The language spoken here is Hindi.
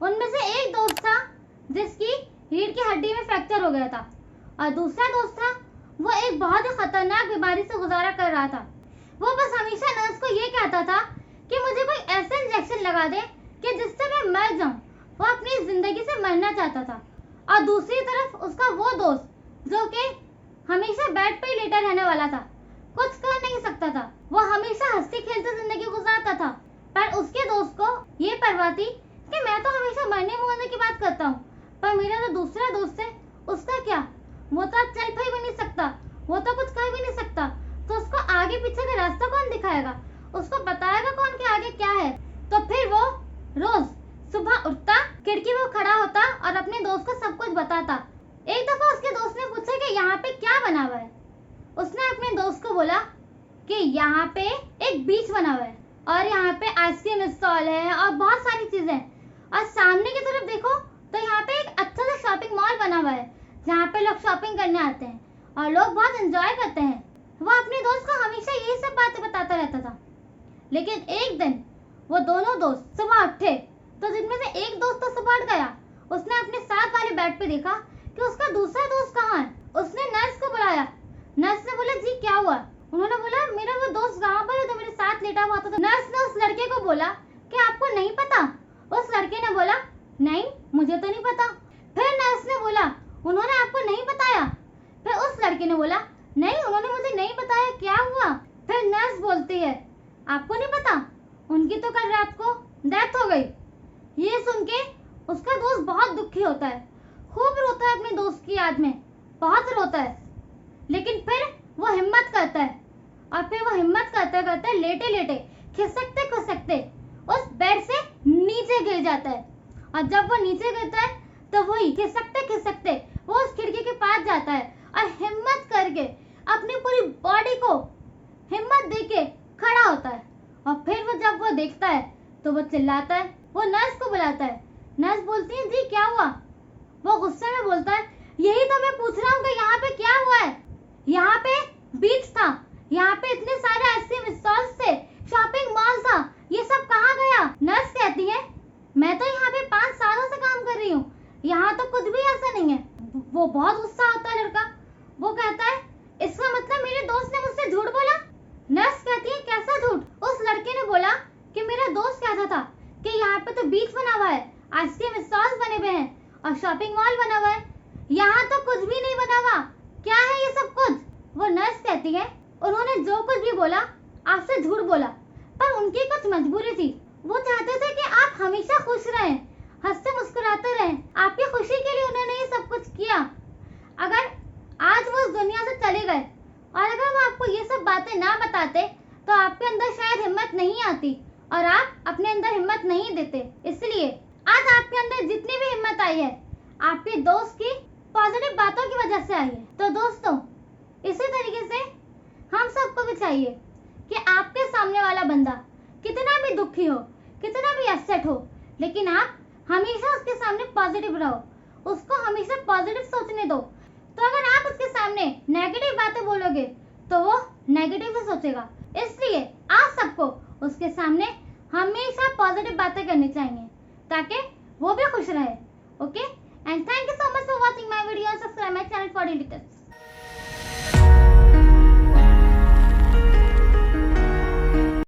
उनमें से एक दोस्त था जिसकी रीढ़ की हड्डी में फ्रैक्चर हो गया था और दूसरा दोस्त था वो एक बहुत ही खतरनाक बीमारी से गुजारा कर रहा था। वो बस हमेशा नर्स को ये कहता था कि मुझे कोई ऐसा इंजेक्शन लगा दे कि जिससे मैं मर जाऊं। वो अपनी जिंदगी से मरना चाहता था। और दूसरी तरफ उसका वो दोस्त जो कि हमेशा बेड पे ही लेटा रहने वाला था, कुछ कर नहीं सकता था। वो हमेशा हंसती खेलती जिंदगी गुजारता था, पर उसके दोस्त को ये परवाह थी कि मैं तो हमेशा मरने मुरने की बात करता हूँ, पर मेरा जो दूसरा दोस्त है उसका क्या? वो तो अब चल फिर भी नहीं सकता, वो तो कुछ कर भी नहीं सकता, तो उसको आगे पीछे का रास्ता कौन दिखाएगा? उसको बताएगा कौन कि आगे क्या है? तो फिर वो रोज सुबह उठता, खिड़की में खड़ा होता और अपने दोस्त को सब कुछ बताता। एक दफा उसके दोस्त ने पूछा कि यहाँ पे क्या बना हुआ है। उसने अपने दोस्त को बोला कि यहाँ पे एक बीच बना हुआ है और यहाँ पे आइसक्रीम स्टॉल है और बहुत सारी चीजें हैं, और सामने की तरफ देखो तो यहाँ पे एक अच्छा सा शॉपिंग मॉल बना हुआ है जहाँ पे लोग शॉपिंग करने आते हैं और लोग बहुत एंजॉय करते हैं। वो अपने दोस्त को हमेशा यही सब बातें बताता रहता था। लेकिन एक दिन वो दोनों दोस्त सुबह उठे तो जिनमें से एक दोस्त तो सुबह उठ गया, उसने अपने साथ वाले बेड पे देखा कि उसका दूसरा दोस्त कहाँ है। उसने नर्स को बुलाया। नर्स ने बोला जी क्या हुआ? उन्होंने बोला मेरा वो दोस्त कहाँ पर है जो मेरे साथ लेटा हुआ था। नर्स ने उस लड़के को बोला कि आपको नहीं पता? उस लड़के ने बोला नहीं मुझे तो नहीं पता। फिर नर्स ने बोला उन्होंने आपको नहीं बताया? फिर उस लड़के ने बोला नहीं उन्होंने मुझे नहीं बताया, क्या हुआ? फिर नर्स बोलती है आपको नहीं पता, उनकी तो कल रात को डेथ हो गई। ये सुन के उसका दोस्त बहुत दुखी होता है, खूब रोता है अपने दोस्त की याद में, बहुत रोता है। लेकिन फिर वो हिम्मत करता है और फिर वो हिम्मत करते करते लेटे लेटे खिसकते खिसकते उस बेड से नीचे गिर जाता है। और जब वो नीचे गिरता है तो वही खिसकते खिसकते वो उस खिड़की के पास जाता है और हिम्मत करके अपनी पूरी बॉडी को हिम्मत देके खड़ा होता है। और फिर वो जब वो देखता है तो वो चिल्लाता है, वो नर्स को बुलाता है। नर्स बोलती है जी क्या हुआ? वो गुस्से में बोलता है यही तो मैं पूछ रहा हूँ कि यहाँ पे क्या हुआ है? यहाँ पे बीच था, यहाँ पे इतने सारे आइसक्रीम स्टॉल्स थे, शॉपिंग मॉल था, ये सब कहाँ गया? नर्स कहती है मैं तो यहाँ पे 5 सालों से काम कर रही हूँ, यहाँ तो कुछ भी ऐसा नहीं है। वो बहुत गुस्सा होता है लड़का। वो कहता है इसका मतलब मेरे दोस्त ने मुझसे झूठ बोला? नर्स कहती है कैसा झूठ? उस लड़के ने बोला कि मेरा दोस्त कहता था कि यहाँ पे तो बीच बना हुआ है, आइसक्रीम स्टॉल्स बने हुए हैं और शॉपिंग मॉल बना हुआ है, यहाँ तो कुछ भी नहीं बना हुआ, क्या है ये सब कुछ? वो नर्स कहती है उन्होंने जो कुछ भी बोला आपसे झूठ बोला, पर उनकी कुछ मजबूरी थी। वो चाहते थे कि आप हमेशा खुश रहें, हंसते मुस्कुराते रहें। आपकी खुशी के लिए उन्होंने ये सब कुछ किया। अगर आज वो इस दुनिया से चले गए और अगर वो आपको ये सब बातें ना बताते तो आपके अंदर शायद हिम्मत नहीं आती और आप अपने अंदर हिम्मत नहीं देते। इसलिए आज आपके अंदर जितनी भी हिम्मत आई है आपके दोस्त की पॉजिटिव बातों की वजह से आई है। तो दोस्तों इसी तरीके से हम सबको भी चाहिए कि आपके सामने वाला बंदा कितना भी दुखी हो, कितना भी अपसेट हो, लेकिन आप हमेशा उसके सामने पॉजिटिव रहो, उसको हमेशा पॉजिटिव सोचने दो। तो अगर आप उसके सामने नेगेटिव बातें बोलोगे तो वो नेगेटिव ही सोचेगा। इसलिए आप सबको उसके सामने हमेशा पॉजिटिव बातें करनी चाहिए ताकि वो भी खुश रहे। Okay, and thank you so much for watching my video and subscribe my channel for daily tips.